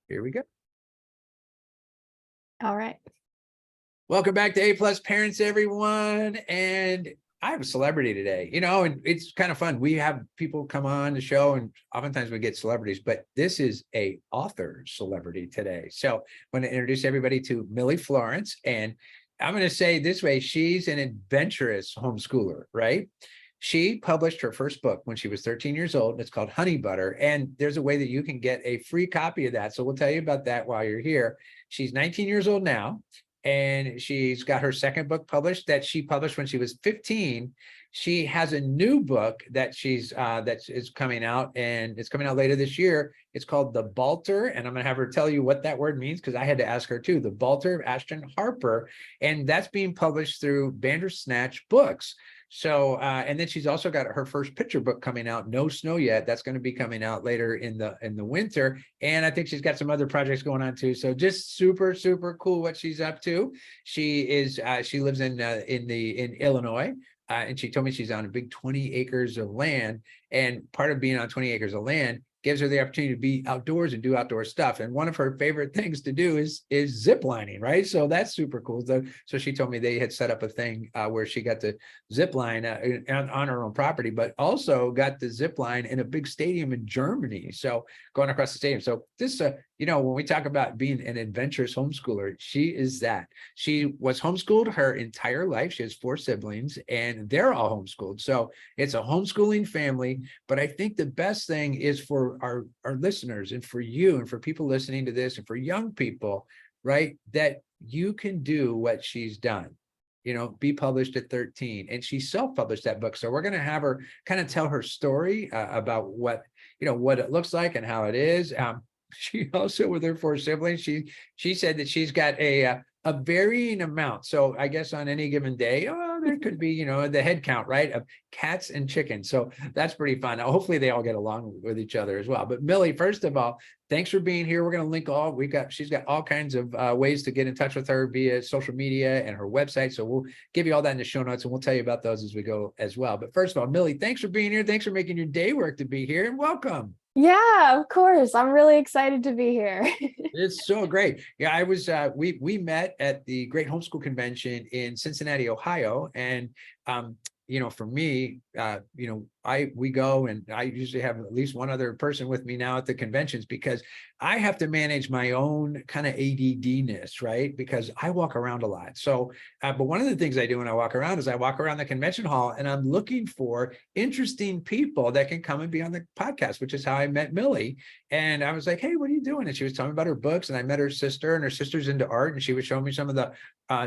Here we go. All right. Welcome back to A+ Parents, everyone. And I have a celebrity today, and it's kind of fun. We have people come on the show and oftentimes we get celebrities, but this is a author celebrity today. So I'm going to introduce everybody to Millie Florence. And I'm going to say this way, she's an adventurous homeschooler, right? She published her first book when she was 13 years old. And it's called Honey Butter. And there's a way that you can get a free copy of that. So we'll tell you about that while you're here. She's 19 years old now. And she's got her second book published that she published when she was 15. She has a new book that that is coming out, and it's coming out later this year. It's called The Balter, and I'm going to have her tell you what that word means because I had to ask her too. The Balter of Ashton Harper, and that's being published through Bandersnatch Books. So, and then she's also got her first picture book coming out, No Snow Yet. That's going to be coming out later in the winter. And I think she's got some other projects going on too. So just super, super cool what she's up to. She lives in Illinois. And she told me she's on a big 20 acres of land. And part of being on 20 acres of land gives her the opportunity to be outdoors and do outdoor stuff. And one of her favorite things to do is zip lining, right? So that's super cool. So she told me they had set up a thing where she got to zip line on her own property, but also got the zip line in a big stadium in Germany. So going across the stadium. So this, when we talk about being an adventurous homeschooler, she is that. She was homeschooled her entire life. She has 4 siblings and they're all homeschooled. So it's a homeschooling family. But I think the best thing is for our listeners and for you and for people listening to this and for young people, right, that you can do what she's done, be published at 13. And she self-published that book. So we're going to have her kind of tell her story about what it looks like and how it is. She also, with her 4 siblings, she said that she's got a varying amount. So I guess on any given day, there could be, the head count, right, of cats and chickens. So that's pretty fun. Now, hopefully they all get along with each other as well. But Millie, first of all, thanks for being here. We're going to link she's got all kinds of ways to get in touch with her via social media and her website. So we'll give you all that in the show notes and we'll tell you about those as we go as well. But first of all, Millie, thanks for being here. Thanks for making your day work to be here and welcome. Yeah, of course. I'm really excited to be here. It's so great. Yeah, I was we met at the Great Homeschool Convention in Cincinnati, Ohio. And for me, we go, and I usually have at least one other person with me now at the conventions because I have to manage my own kind of ADD-ness, right? Because I walk around a lot. So, but one of the things I do when I walk around is I walk around the convention hall and I'm looking for interesting people that can come and be on the podcast, which is how I met Millie. And I was like, hey, what are you doing? And she was telling me about her books, and I met her sister, and her sister's into art, and she was showing me some of the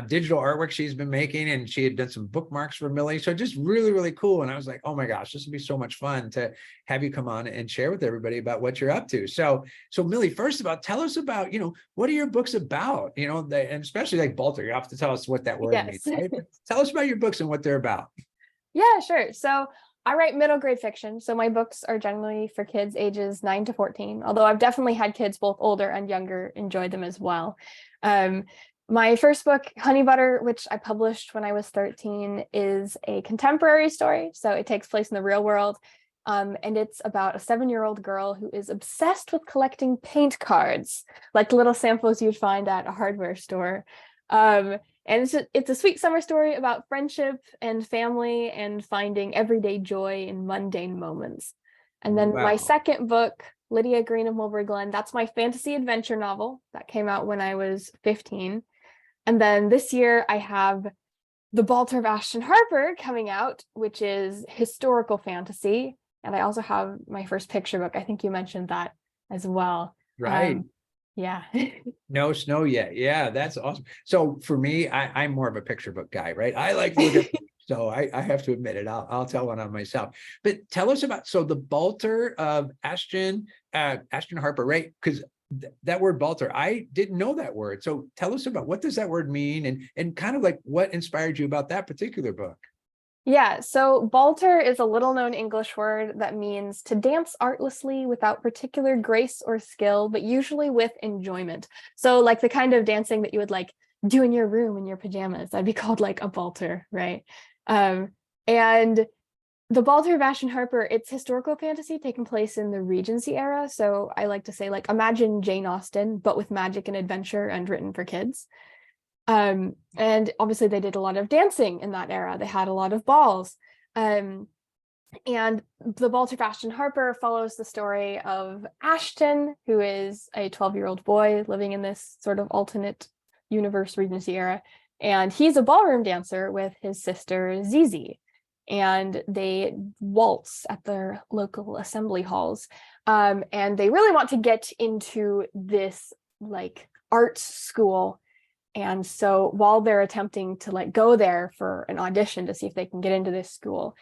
digital artwork she's been making, and she had done some bookmarks for Millie. So just really, really cool. And I was like, oh my gosh, this would be so much fun to have you come on and share with everybody about what you're up to. So Millie, first of all, tell us about, what are your books about? And especially like Balter, you have to tell us what that word means. Right? Tell us about your books and what they're about. Yeah, sure. So I write middle grade fiction. So my books are generally for kids ages 9 to 14, although I've definitely had kids both older and younger enjoy them as well. My first book, Honey Butter, which I published when I was 13, is a contemporary story. So it takes place in the real world. And it's about a 7-year-old girl who is obsessed with collecting paint cards, like little samples you'd find at a hardware store. And it's a sweet summer story about friendship and family and finding everyday joy in mundane moments. And then my second book, Lydia Green of Mulberry, Glen, that's my fantasy adventure novel that came out when I was 15. And then this year I have The Balter of Ashton Harper coming out, which is historical fantasy. And I also have my first picture book. I think you mentioned that as well. Right. Yeah. No Snow Yet. Yeah, that's awesome. So for me, I'm more of a picture book guy, right? I like to look at so I have to admit it. I'll tell one on myself. But tell us about the Balter of Ashton Harper, right? Because that word Balter, I didn't know that word. So tell us about what does that word mean and kind of like what inspired you about that particular book? Yeah, so Balter is a little known English word that means to dance artlessly without particular grace or skill, but usually with enjoyment. So like the kind of dancing that you would like do in your room in your pajamas, that'd be called like a Balter, right? And The Balter of Ashton Harper, it's historical fantasy taking place in the Regency era. So I like to say, like, imagine Jane Austen, but with magic and adventure and written for kids. And obviously they did a lot of dancing in that era. They had a lot of balls. And the Balter of Ashton Harper follows the story of Ashton, who is a 12-year-old boy living in this sort of alternate universe Regency era. And he's a ballroom dancer with his sister Zizi. And they waltz at their local assembly halls. And they really want to get into this like art school. And so while they're attempting to like go there for an audition to see if they can get into this school,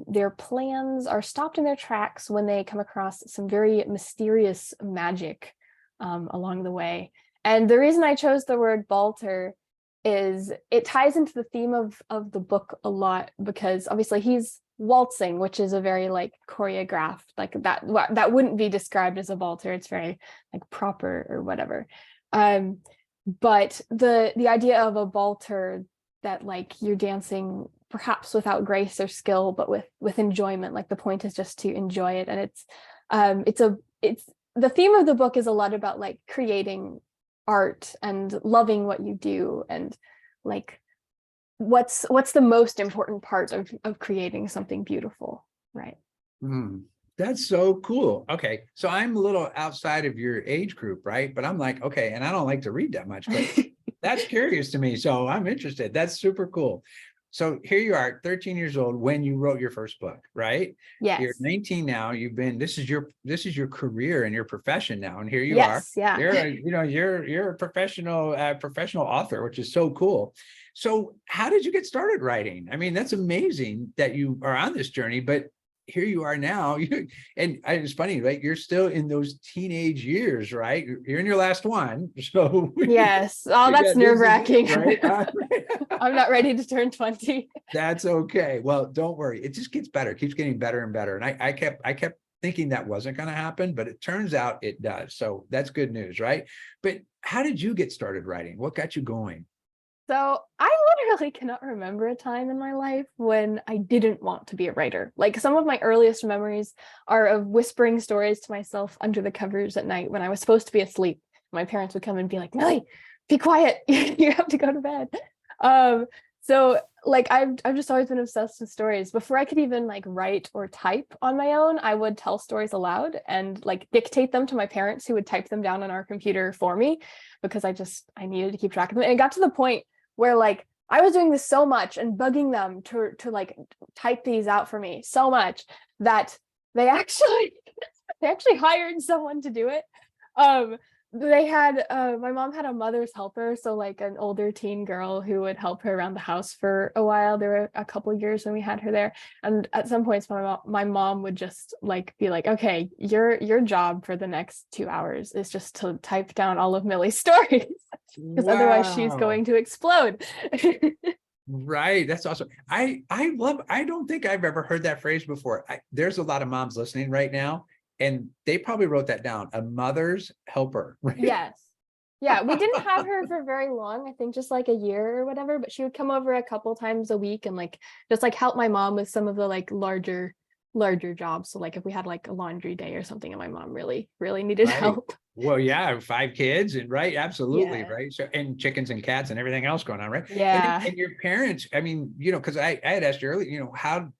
their plans are stopped in their tracks when they come across some very mysterious magic along the way. And the reason I chose the word Balter is it ties into the theme of the book a lot, because obviously he's waltzing, which is a very like choreographed, like that wouldn't be described as a Balter. It's very like proper or whatever. But the idea of a Balter that like you're dancing perhaps without grace or skill, but with enjoyment, like the point is just to enjoy it. And it's the theme of the book is a lot about like creating art and loving what you do, and like what's the most important part of creating something beautiful, right? That's so cool. Okay, so I'm a little outside of your age group, right? But I'm like, okay, and I don't like to read that much, but that's curious to me, so I'm interested. That's super cool. So here you are, 13 years old when you wrote your first book, right? Yes. You're 19 now. You've been, this is your career and your profession now, and here you yes, are. Yeah. You're a professional author, which is so cool. So how did you get started writing? I mean, that's amazing that you are on this journey, but here you are now. And it's funny, right? You're still in those teenage years, right? You're in your last one. So yes. Oh, that's nerve-wracking. Right? I'm not ready to turn 20. That's okay. Well, don't worry. It just gets better, keeps getting better and better. And I kept thinking that wasn't going to happen, but it turns out it does. So that's good news, right? But how did you get started writing? What got you going? So I literally cannot remember a time in my life when I didn't want to be a writer. Like some of my earliest memories are of whispering stories to myself under the covers at night when I was supposed to be asleep. My parents would come and be like, Millie, be quiet. You have to go to bed. So like I've just always been obsessed with stories. Before I could even like write or type on my own, I would tell stories aloud and like dictate them to my parents, who would type them down on our computer for me, because I needed to keep track of them. And it got to the point where like I was doing this so much and bugging them to like type these out for me so much that they actually hired someone to do it. They had my mom had a mother's helper, so like an older teen girl who would help her around the house for a while. There were a couple of years when we had her there, and at some points my mom would just like be like, okay, your job for the next 2 hours is just to type down all of Millie's stories, because otherwise she's going to explode. Right, that's awesome. I don't think I've ever heard that phrase before. There's a lot of moms listening right now, and they probably wrote that down. A mother's helper. Right? Yes. Yeah, we didn't have her for very long, I think just like a year or whatever, but she would come over a couple times a week and like just like help my mom with some of the like larger jobs. So like if we had like a laundry day or something and my mom really needed help. Well, yeah, 5 kids, and right, absolutely, Yeah. right. So, and chickens and cats and everything else going on, right? Yeah. And your parents, I mean, because I had asked you earlier, how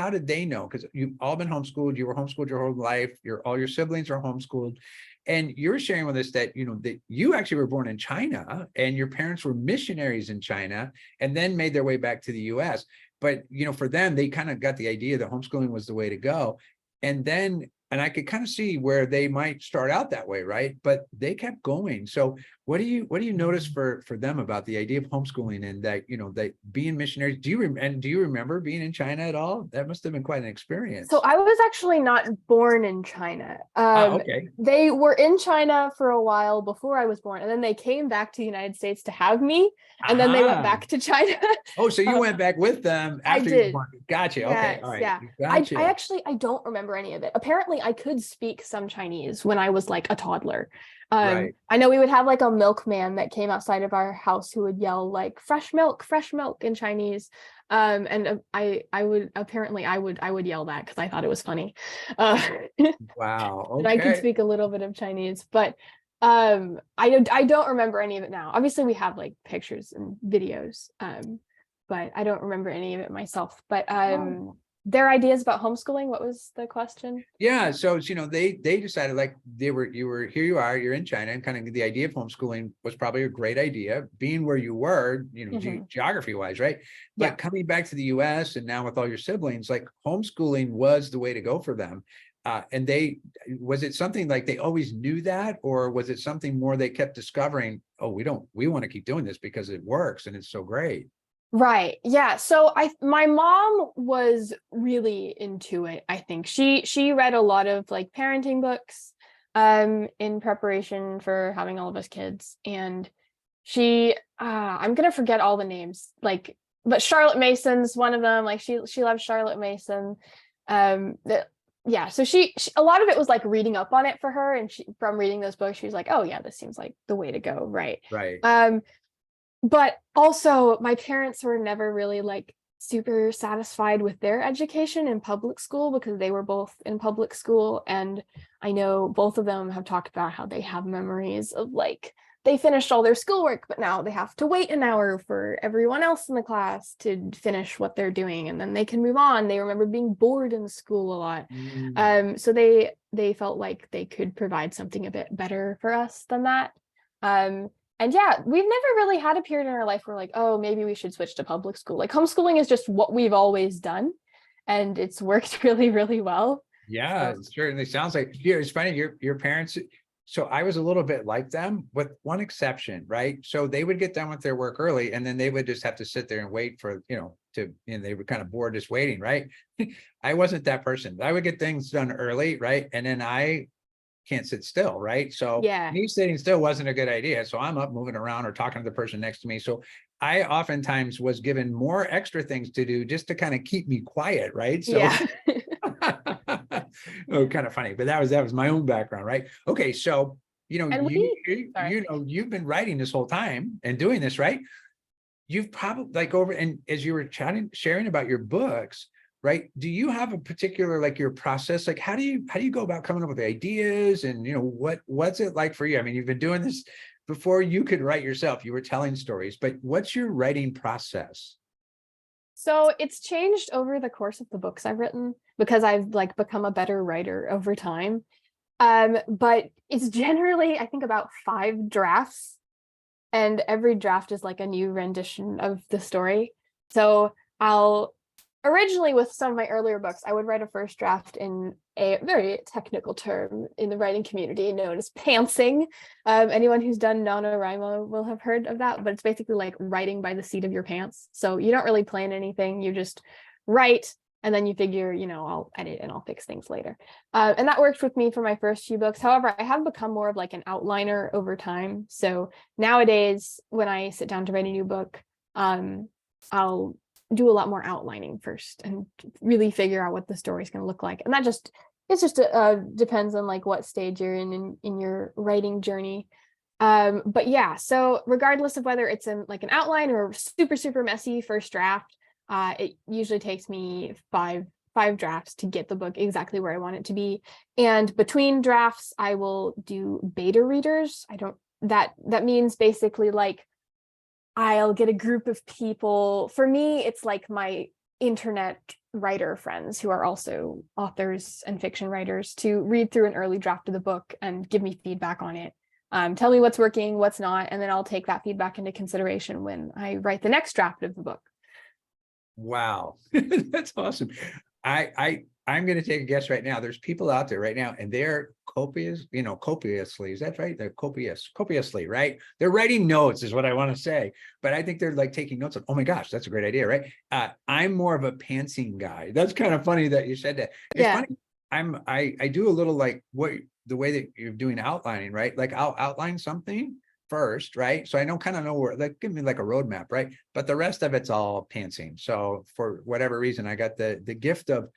did they know? Because you've all been homeschooled, you were homeschooled your whole life, all your siblings are homeschooled. And you were sharing with us that, that you actually were born in China and your parents were missionaries in China and then made their way back to the US. But, for them, they kind of got the idea that homeschooling was the way to go. And I could kind of see where they might start out that way, right? But they kept going. So what do you notice for them about the idea of homeschooling and that, that being missionaries? Do you remember being in China at all? That must have been quite an experience. So I was actually not born in China. Okay. They were in China for a while before I was born, and then they came back to the United States to have me, and then they went back to China. Oh, so you went back with them after you were born. Gotcha. Yes, okay. All right. Yeah. Gotcha. I don't remember any of it. Apparently I could speak some Chinese when I was like a toddler. Right. I know we would have like a milkman that came outside of our house who would yell like fresh milk in Chinese. And I would apparently I would yell that because I thought it was funny. Uh, Wow. and I can Okay. speak a little bit of Chinese, but I don't remember any of it now. Obviously, we have like pictures and videos, but I don't remember any of it myself. But Oh. their ideas about homeschooling. What was the question? Yeah, so they decided like here you are, you're in China, and kind of the idea of homeschooling was probably a great idea, being where you were, Mhm. geography wise, right? Yeah. But coming back to the US and now with all your siblings, like homeschooling was the way to go for them. And was it something like they always knew that, or was it something more they kept discovering, oh, we want to keep doing this because it works and it's so great. Right. Yeah. So my mom was really into it, I think. She read a lot of like parenting books in preparation for having all of us kids. And she I'm gonna forget all the names, like, but Charlotte Mason's one of them. Like she loves Charlotte Mason. Yeah, so she a lot of it was like reading up on it for her, and from reading those books, she was like, oh yeah, this seems like the way to go, right? Right. But also my parents were never really like super satisfied with their education in public school because they were both in public school. And I know both of them have talked about how they have memories of like they finished all their schoolwork, but now they have to wait an hour for everyone else in the class to finish what they're doing, and then they can move on. They remember being bored in school a lot. Mm. So they felt like they could provide something a bit better for us than that. And yeah, we've never really had a period in our life where like, oh, maybe we should switch to public school. Like homeschooling is just what we've always done, and it's worked really, really well. Yeah, So it certainly sounds like, it's funny, your parents. So I was a little bit like them with one exception, right? So they would get done with their work early and then they would just have to sit there and wait for, they were kind of bored just waiting, right? I wasn't that person. I would get things done early, right? And then I can't sit still, right? So yeah, me sitting still wasn't a good idea. So I'm up moving around or talking to the person next to me. So I oftentimes was given more extra things to do just to kind of keep me quiet, right? So yeah. oh, kind of funny, but that was my own background, right? Okay, so And sorry. you've been writing this whole time and doing this, right? You've probably like over, and as you were sharing about your books, right? Do you have a particular like your process? Like how do you go about coming up with ideas, and what's it like for you? I mean, you've been doing this before you could write yourself. You were telling stories, but what's your writing process? So it's changed over the course of the books I've written because I've like become a better writer over time. But it's generally, I think, about 5 drafts, and every draft is like a new rendition of the story. So I'll originally, with some of my earlier books, I would write a first draft in a very technical term in the writing community known as pantsing. Anyone who's done NaNoWriMo will have heard of that, but it's basically like writing by the seat of your pants. So you don't really plan anything, you just write, and then you figure, I'll edit and I'll fix things later. And that worked with me for my first few books. However, I have become more of like an outliner over time. So nowadays, when I sit down to write a new book, I'll do a lot more outlining first and really figure out what the story is going to look like. And that just depends on like what stage you're in your writing journey. But yeah, so regardless of whether it's in like an outline or super, super messy first draft, it usually takes me five drafts to get the book exactly where I want it to be. And between drafts, I will do beta readers. That means basically like I'll get a group of people. For me, it's like my internet writer friends who are also authors and fiction writers to read through an early draft of the book and give me feedback on it. Tell me what's working, what's not, and then I'll take that feedback into consideration when I write the next draft of the book. Wow, that's awesome. I'm going to take a guess right now. There's people out there right now, and they're copiously. Is that right? They're copiously, right? They're writing notes, is what I want to say. But I think they're like taking notes. Oh my gosh, that's a great idea, right? I'm more of a pantsing guy. That's kind of funny that you said that. It's Yeah. funny. I do a little like the way that you're doing outlining, right? Like I'll outline something first, right? So I don't kind of know where, like, give me like a roadmap, right? But the rest of it's all pantsing. So for whatever reason, I got the gift of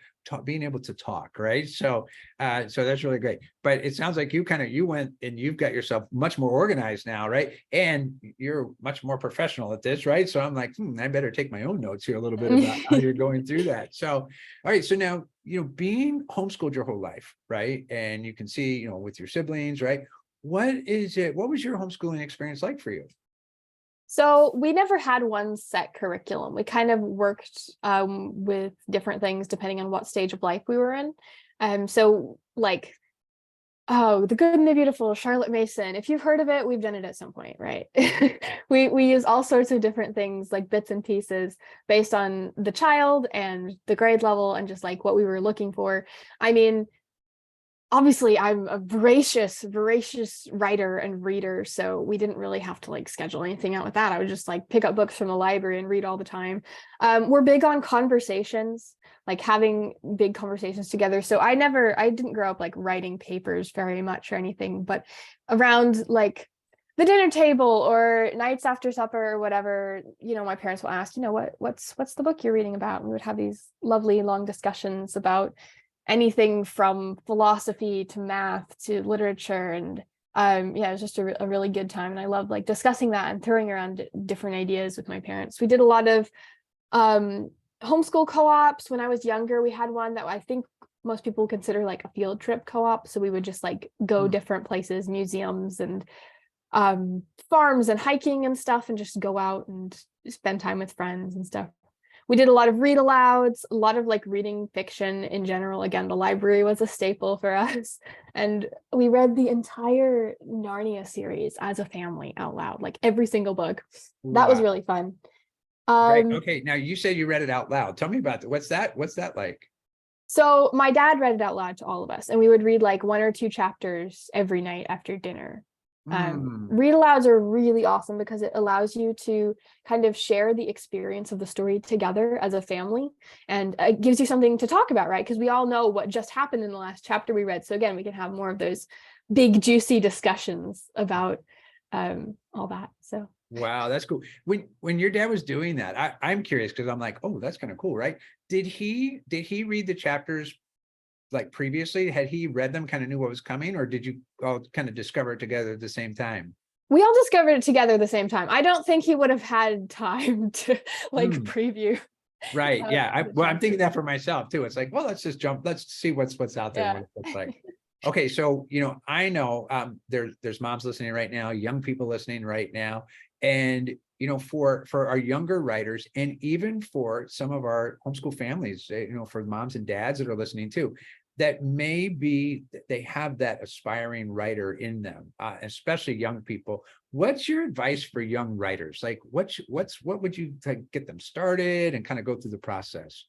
being able to talk, right? So so that's really great. But it sounds like you went and you've got yourself much more organized now, right? And you're much more professional at this, right? So I'm like, I better take my own notes here a little bit about how you're going through that. So, all right. So now, being homeschooled your whole life, right? And you can see, with your siblings, right? What was your homeschooling experience like for you? So we never had one set curriculum. We kind of worked with different things depending on what stage of life we were in. So like, The Good and the Beautiful, Charlotte Mason. If you've heard of it, we've done it at some point, right? We use all sorts of different things, like bits and pieces, based on the child and the grade level and just like what we were looking for. I mean, obviously I'm a voracious writer and reader, so we didn't really have to like schedule anything out with that. I would just like pick up books from the library and read all the time. We're big on conversations, like having big conversations together. So I didn't grow up like writing papers very much or anything, but around like the dinner table or nights after supper or whatever, my parents will ask, what's the book you're reading about? And we would have these lovely long discussions about anything from philosophy to math to literature. And it was just a really good time. And I love like discussing that and throwing around different ideas with my parents. We did a lot of homeschool co-ops. When I was younger, we had one that I think most people consider like a field trip co-op. So we would just like go different places, museums and farms and hiking and stuff, and just go out and spend time with friends and stuff. We did a lot of read alouds, a lot of like reading fiction in general. Again, the library was a staple for us. And we read the entire Narnia series as a family out loud, like every single book. That was really fun. Right. Okay. Now you said you read it out loud. Tell me about that. What's that like? So my dad read it out loud to all of us, and we would read like 1 or 2 chapters every night after dinner. Read alouds are really awesome because it allows you to kind of share the experience of the story together as a family, and it gives you something to talk about, right? Because we all know what just happened in the last chapter we read. So again, we can have more of those big juicy discussions about all that. So wow, that's cool. When your dad was doing that, I'm curious because I'm like, oh, that's kind of cool, right? Did he read the chapters like previously? Had he read them, kind of knew what was coming, or did you all kind of discover it together at the same time? We all discovered it together at the same time. I don't think he would have had time to like preview. Right. Yeah. I'm thinking that for myself too. It's like, well, let's just jump. Let's see what's out there. What it looks like. Okay. So, I know there's moms listening right now, young people listening right now. And, for our younger writers, and even for some of our homeschool families, for moms and dads that are listening too, that they have that aspiring writer in them, especially young people. What's your advice for young writers? Like, what would you get them started and kind of go through the process?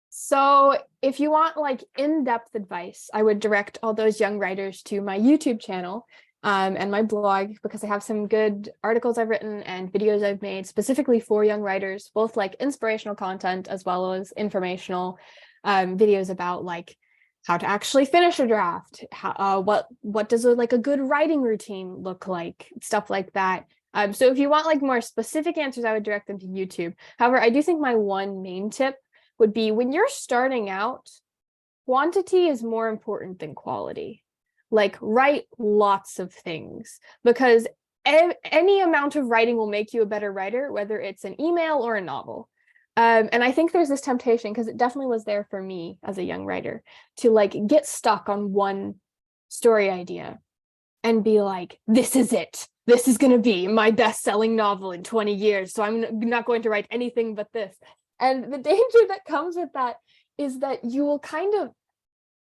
So if you want like in-depth advice, I would direct all those young writers to my YouTube channel and my blog, because I have some good articles I've written and videos I've made specifically for young writers, both like inspirational content as well as informational videos about like how to actually finish a draft, how, what does a good writing routine look like, stuff like that. So if you want like more specific answers, I would direct them to YouTube. However, I do think my one main tip would be, when you're starting out, quantity is more important than quality. Like, write lots of things, because any amount of writing will make you a better writer, whether it's an email or a novel. And I think there's this temptation, because it definitely was there for me as a young writer, to like get stuck on one story idea and be like, this is it. This is going to be my best-selling novel in 20 years. So I'm not going to write anything but this. And the danger that comes with that is that you will kind of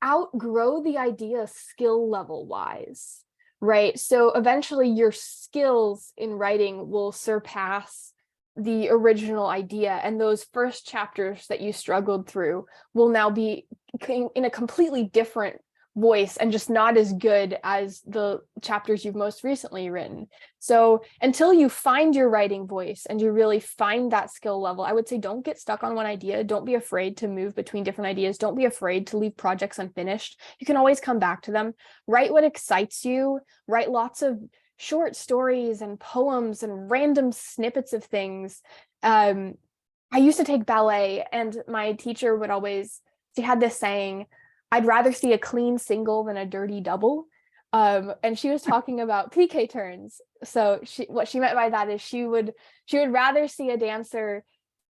outgrow the idea skill level wise, right? So eventually your skills in writing will surpass the original idea, and those first chapters that you struggled through will now be in a completely different voice and just not as good as the chapters you've most recently written. So until you find your writing voice and you really find that skill level, I would say don't get stuck on one idea. Don't be afraid to move between different ideas. Don't be afraid to leave projects unfinished. You can always come back to them. Write what excites you. Write lots of short stories and poems and random snippets of things. I used to take ballet, and my teacher would always, she had this saying, I'd rather see a clean single than a dirty double. And she was talking about piqué turns. So what she meant by that is she would rather see a dancer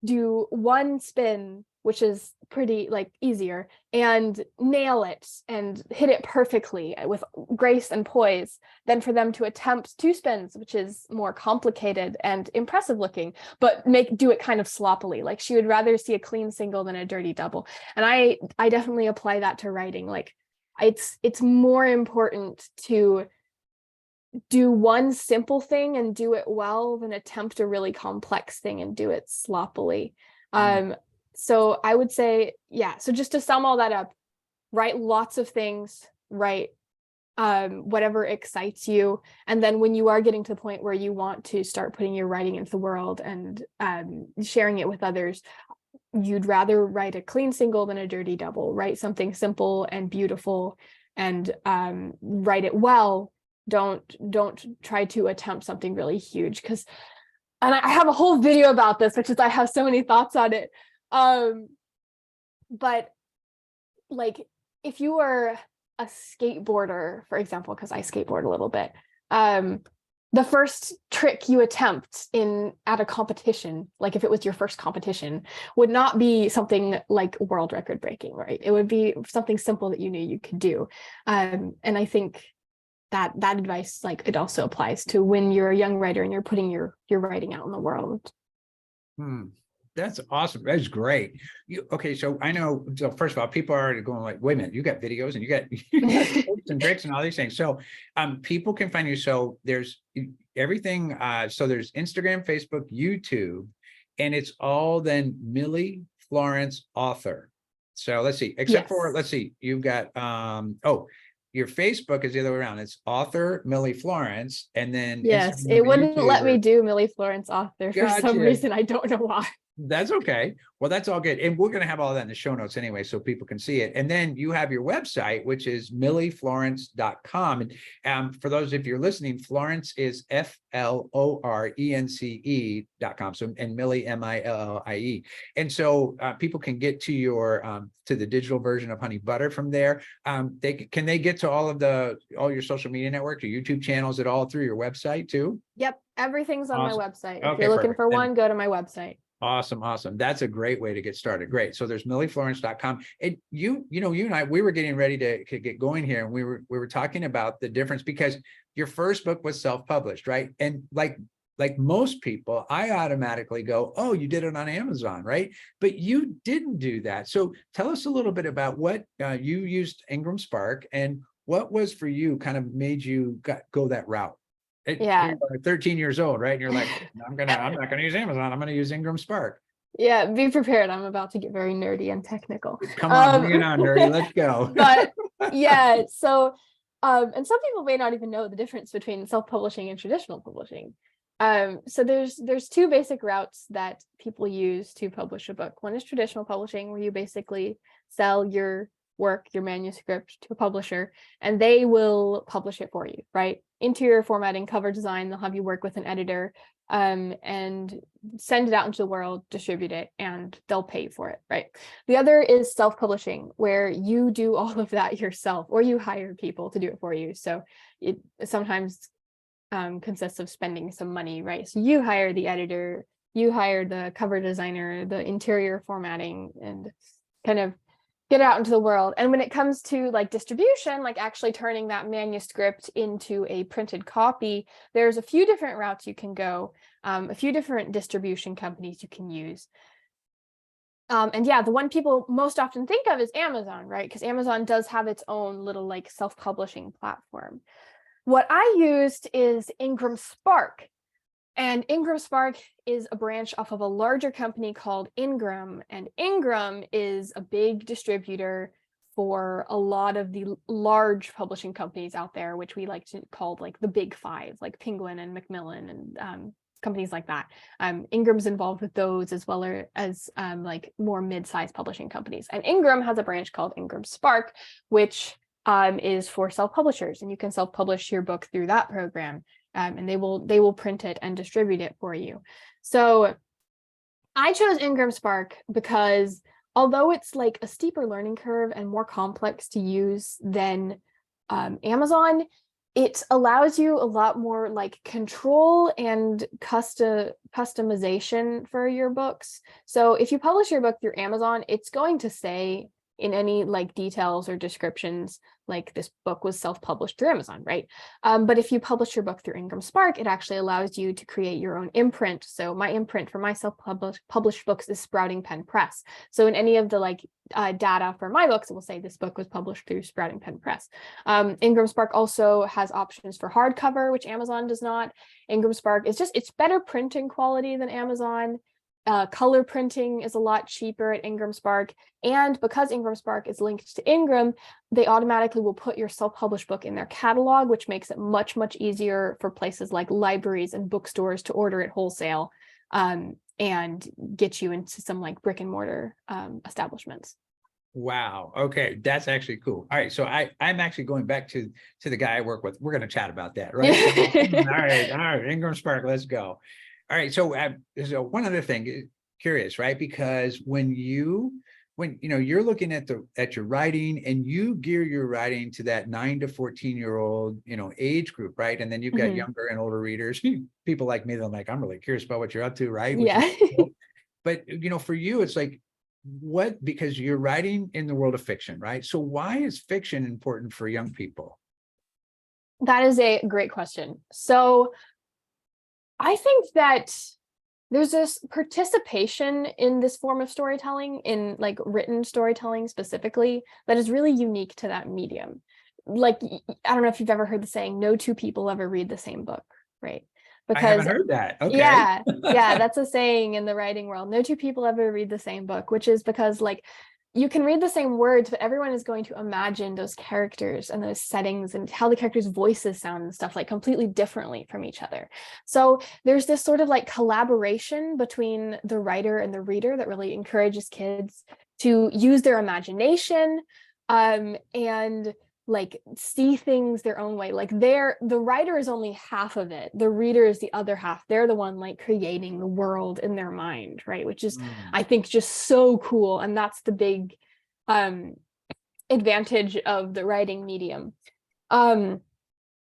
do one spin, which is pretty like easier, and nail it and hit it perfectly with grace and poise, than for them to attempt two spins, which is more complicated and impressive looking, but do it kind of sloppily. Like she would rather see a clean single than a dirty double. And I definitely apply that to writing. Like it's more important to do one simple thing and do it well than attempt a really complex thing and do it sloppily. So I would say, yeah, so just to sum all that up, write lots of things, write whatever excites you, and then when you are getting to the point where you want to start putting your writing into the world and sharing it with others, you'd rather write a clean single than a dirty double. Write something simple and beautiful, and write it well. Don't try to attempt something really huge, because, and I have a whole video about this, which is I have so many thoughts on it. But like if you are a skateboarder, for example, because I skateboard a little bit, the first trick you attempt at a competition, like if it was your first competition, would not be something like world record breaking, right? It would be something simple that you knew you could do. And I think that advice, like it also applies to when you're a young writer and you're putting your writing out in the world. That's awesome. That's great. Okay, so I know, so first of all, people are already going like, wait a minute, you got videos and you got tips and tricks and all these things. So people can find you. So there's everything. So there's Instagram, Facebook, YouTube, and it's all then Millie Florence author. So let's see, except for, let's see, you've got, your Facebook is the other way around. It's author Millie Florence, and then yes, Instagram, it wouldn't YouTuber. let me do Millie Florence author for some Gotcha. reason. I don't know why. That's okay. Well, that's all good. And we're going to have all that in the show notes anyway, so people can see it. And then you have your website, which is millieflorence.com. And for those, if you're listening, Florence is FLORENCE.com. So, and Millie, MILLIE. And so people can get to your, to the digital version of Honey Butter from there. Can they get to all your social media networks, your YouTube channels, at all through your website too? Yep. Everything's on my website. If Okay, you're looking perfect. for one, go to my website. Awesome. That's a great way to get started. Great. So there's millieflorence.com. And you and I, we were getting ready to get going here, and we were talking about the difference, because your first book was self-published, right? And like most people, I automatically go, oh, you did it on Amazon, right? But you didn't do that. So tell us a little bit about what you used Ingram Spark, and what was for you kind of made you go that route. You're 13 years old, right? And you're like, I'm not gonna use Amazon. I'm gonna use Ingram Spark. Yeah, be prepared. I'm about to get very nerdy and technical. Come on, bring it on, nerdy. Let's go. But yeah, so and some people may not even know the difference between self-publishing and traditional publishing. So there's two basic routes that people use to publish a book. One is traditional publishing, where you basically sell your work, your manuscript, to a publisher, and they will publish it for you, right? Interior formatting, cover design, they'll have you work with an editor and send it out into the world, distribute it, and they'll pay for it, right? The other is self-publishing, where you do all of that yourself, or you hire people to do it for you. So it sometimes consists of spending some money, right? So you hire the editor, you hire the cover designer, the interior formatting, and kind of get it out into the world. And when it comes to like distribution, like actually turning that manuscript into a printed copy, there's a few different routes you can go, a few different distribution companies you can use. And yeah, the one people most often think of is Amazon, right? Because Amazon does have its own little like self-publishing platform. What I used is Ingram Spark. And Ingram Spark is a branch off of a larger company called Ingram. And Ingram is a big distributor for a lot of the large publishing companies out there, which we like to call like the big five, like Penguin and Macmillan and companies like that. Ingram's involved with those, as well as like more mid-sized publishing companies. And Ingram has a branch called Ingram Spark, which is for self-publishers, and you can self-publish your book through that program, and they will print it and distribute it for you. So I chose Ingram Spark because although it's like a steeper learning curve and more complex to use than Amazon, it allows you a lot more like control and customization for your books. So if you publish your book through Amazon, it's going to say in any like details or descriptions, like this book was self-published through Amazon, right? But if you publish your book through Ingram Spark, it actually allows you to create your own imprint. So my imprint for my self-published books is Sprouting Pen Press. So in any of the like data for my books, it will say this book was published through Sprouting Pen Press. Ingram Spark also has options for hardcover, which Amazon does not. Ingram Spark is it's better printing quality than Amazon. Color printing is a lot cheaper at Ingram Spark. And because Ingram Spark is linked to Ingram, they automatically will put your self-published book in their catalog, which makes it much, much easier for places like libraries and bookstores to order it wholesale, and get you into some like brick and mortar establishments. Wow. Okay. That's actually cool. All right. So I'm actually going back to the guy I work with. We're going to chat about that, right? So, all right. Ingram Spark, let's go. All right. So one other thing, curious, right? Because when you're looking at your writing and you gear your writing to that 9 to 14-year-old, age group, right? And then you've got younger and older readers, people like me, that I'm like, I'm really curious about what you're up to, right? Yeah. Cool. But, for you, it's like, because you're writing in the world of fiction, right? So why is fiction important for young people? That is a great question. So I think that there's this participation in this form of storytelling, in like written storytelling specifically, that is really unique to that medium. Like, I don't know if you've ever heard the saying, no two people ever read the same book, right? Because I haven't heard that. Okay. Yeah, that's a saying in the writing world. No two people ever read the same book, which is because like you can read the same words, but everyone is going to imagine those characters and those settings and how the characters' voices sound and stuff like completely differently from each other. So there's this sort of like collaboration between the writer and the reader that really encourages kids to use their imagination, and like see things their own way. Like the writer is only half of it, the reader is the other half. They're the one like creating the world in their mind, right? Which is I think just so cool. And that's the big advantage of the writing medium. And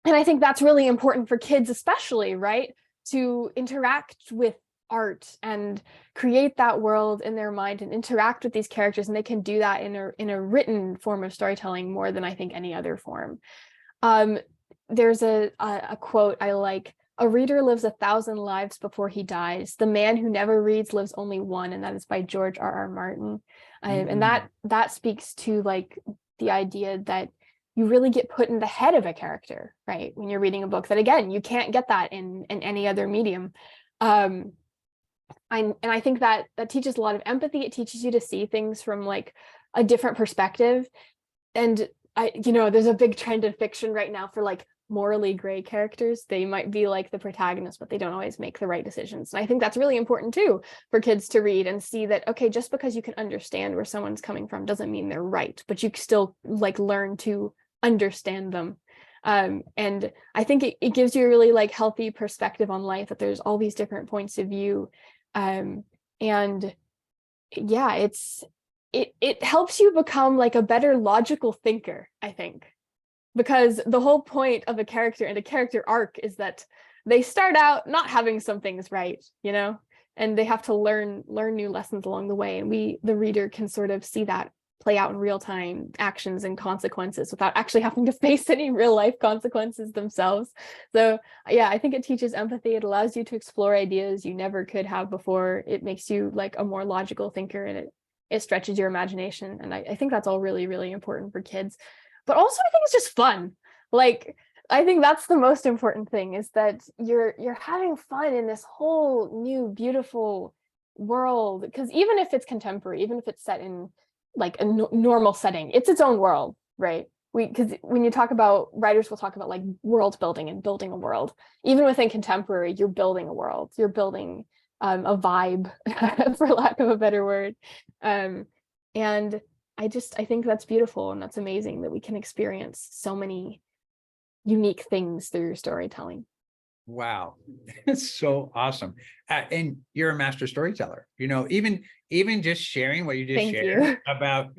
I think that's really important for kids especially, right? To interact with art and create that world in their mind and interact with these characters, and they can do that in a written form of storytelling more than I think any other form. There's a quote I like: "A reader lives 1,000 lives before he dies. The man who never reads lives only one," and that is by George R.R. Martin. And that speaks to like the idea that you really get put in the head of a character, right? When you're reading a book, that again, you can't get that in any other medium. I think that teaches a lot of empathy. It teaches you to see things from like a different perspective. And there's a big trend in fiction right now for like morally gray characters. They might be like the protagonist, but they don't always make the right decisions. And I think that's really important too for kids to read and see that, okay, just because you can understand where someone's coming from doesn't mean they're right, but you still like learn to understand them. And I think it gives you a really like healthy perspective on life, that there's all these different points of view. And yeah, it helps you become like a better logical thinker, I think, because the whole point of a character and a character arc is that they start out not having some things right, and they have to learn new lessons along the way. And the reader can sort of see that play out in real time actions and consequences without actually having to face any real life consequences themselves. So yeah, I think it teaches empathy. It allows you to explore ideas you never could have before. It makes you like a more logical thinker, and it stretches your imagination. And I think that's all really, really important for kids. But also I think it's just fun. Like, I think that's the most important thing, is that you're having fun in this whole new, beautiful world. Because even if it's contemporary, even if it's set in like a normal setting, it's its own world, right? Because when you talk about, writers will talk about like world building and building a world. Even within contemporary, you're building a world. You're building a vibe, for lack of a better word. And I think that's beautiful, and that's amazing that we can experience so many unique things through storytelling. Wow, it's so awesome. And you're a master storyteller. Even just sharing what you just Thank shared you. about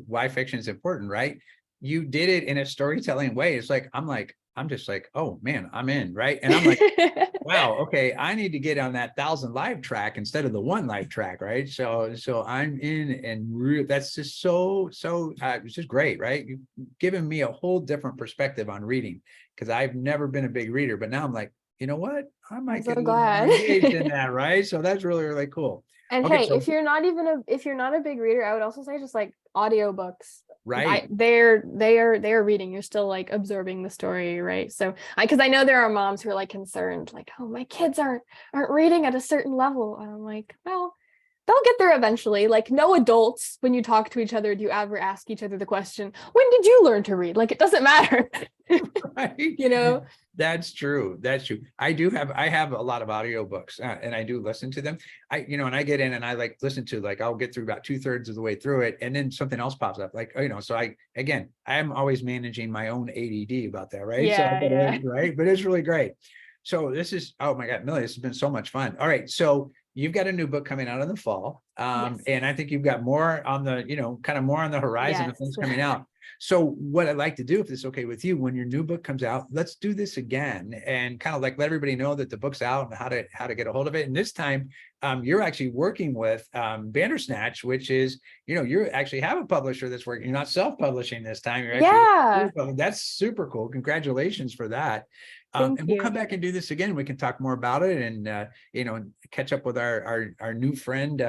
why fiction is important, right? You did it in a storytelling way. It's like I'm just like, oh man, I'm in, right? And I'm like, wow, okay, I need to get on that 1,000 live track instead of the 1 live track, right? So I'm in, and that's just it's just great, right? You've given me a whole different perspective on reading, because I've never been a big reader, but now I'm like, you know what? I I'm might so get a little more glad. engaged in that, right? So that's really, really cool. And Okay, hey, so if you're not a big reader, I would also say just like audiobooks. right. They are reading. You're still like absorbing the story, right? So because I know there are moms who are like concerned, like, oh, my kids aren't reading at a certain level. And I'm like, well, they'll get there eventually. Like, no adults, when you talk to each other, do you ever ask each other the question, when did you learn to read? Like, it doesn't matter. Right. You know? That's true. That's true. I have a lot of audiobooks, and I do listen to them. And I get in and I like listen to, like, I'll get through about 2/3 of the way through it, and then something else pops up. Like, so I'm always managing my own ADD about that, right? So I Yeah, get yeah. it, right. But it's really great. So oh my God, Millie, this has been so much fun. All right. So you've got a new book coming out in the fall. Yes. And I think you've got more on the, kind of more on the horizon of Yes. things coming out. So what I'd like to do, if it's okay with you, when your new book comes out, let's do this again and kind of like let everybody know that the book's out and how to get a hold of it. And this time, you're actually working with Bandersnatch, which is, you actually have a publisher that's working. You're not self-publishing this time. You're actually Yeah. that's super cool. Congratulations for that. Thank And we'll come you. back and do this again. We can talk more about it and catch up with our new friend.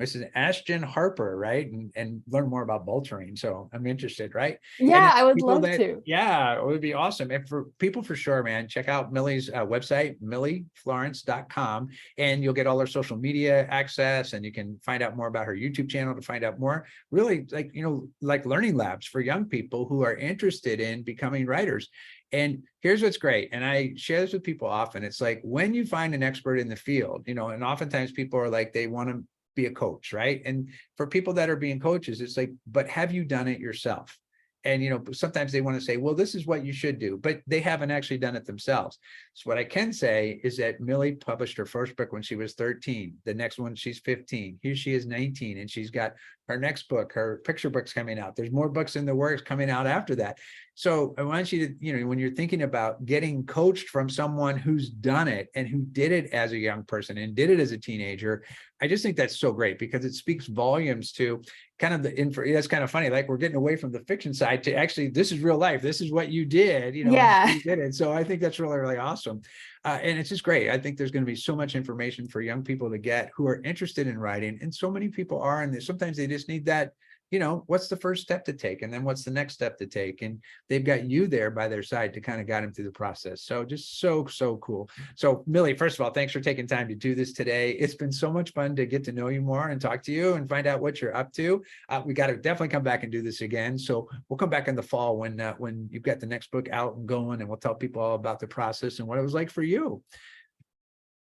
Mrs. Ashton Harper, right? And learn more about Baltering. So I'm interested, right? And Yeah, then I would people love that, to. yeah, it would be awesome. And for people for sure, man, check out Millie's website, millieflorence.com, and you'll get all her social media access, and you can find out more about her YouTube channel to find out more, really like learning labs for young people who are interested in becoming writers. And here's what's great. And I share this with people often. It's like when you find an expert in the field, and oftentimes people are like, they want to be a coach, right? And for people that are being coaches, it's like, but have you done it yourself? And sometimes they want to say, well, this is what you should do, but they haven't actually done it themselves. So what I can say is that Millie published her first book when she was 13. The next one, she's 15. Here she is 19, and she's got her next book, her picture book's coming out. There's more books in the works coming out after that. So I want you to, when you're thinking about getting coached from someone who's done it and who did it as a young person and did it as a teenager, I just think that's so great, because it speaks volumes to kind of that's kind of funny. Like, we're getting away from the fiction side to actually, this is real life. This is what you did, Yeah. you did it. So I think that's really, really awesome. And it's just great. I think there's going to be so much information for young people to get who are interested in writing. And so many people are, and sometimes they just need that, what's the first step to take? And then what's the next step to take? And they've got you there by their side to kind of guide them through the process. So just so cool. So Millie, first of all, thanks for taking time to do this today. It's been so much fun to get to know you more and talk to you and find out what you're up to. We got to definitely come back and do this again. So we'll come back in the fall when you've got the next book out and going, and we'll tell people all about the process and what it was like for you.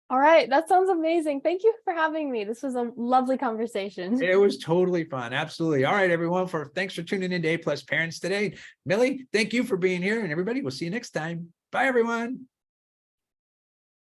All right. That sounds amazing. Thank you for having me. This was a lovely conversation. It was totally fun. Absolutely. All right, everyone. Thanks for tuning in to A+ Parents today. Millie, thank you for being here, and everybody, we'll see you next time. Bye, everyone.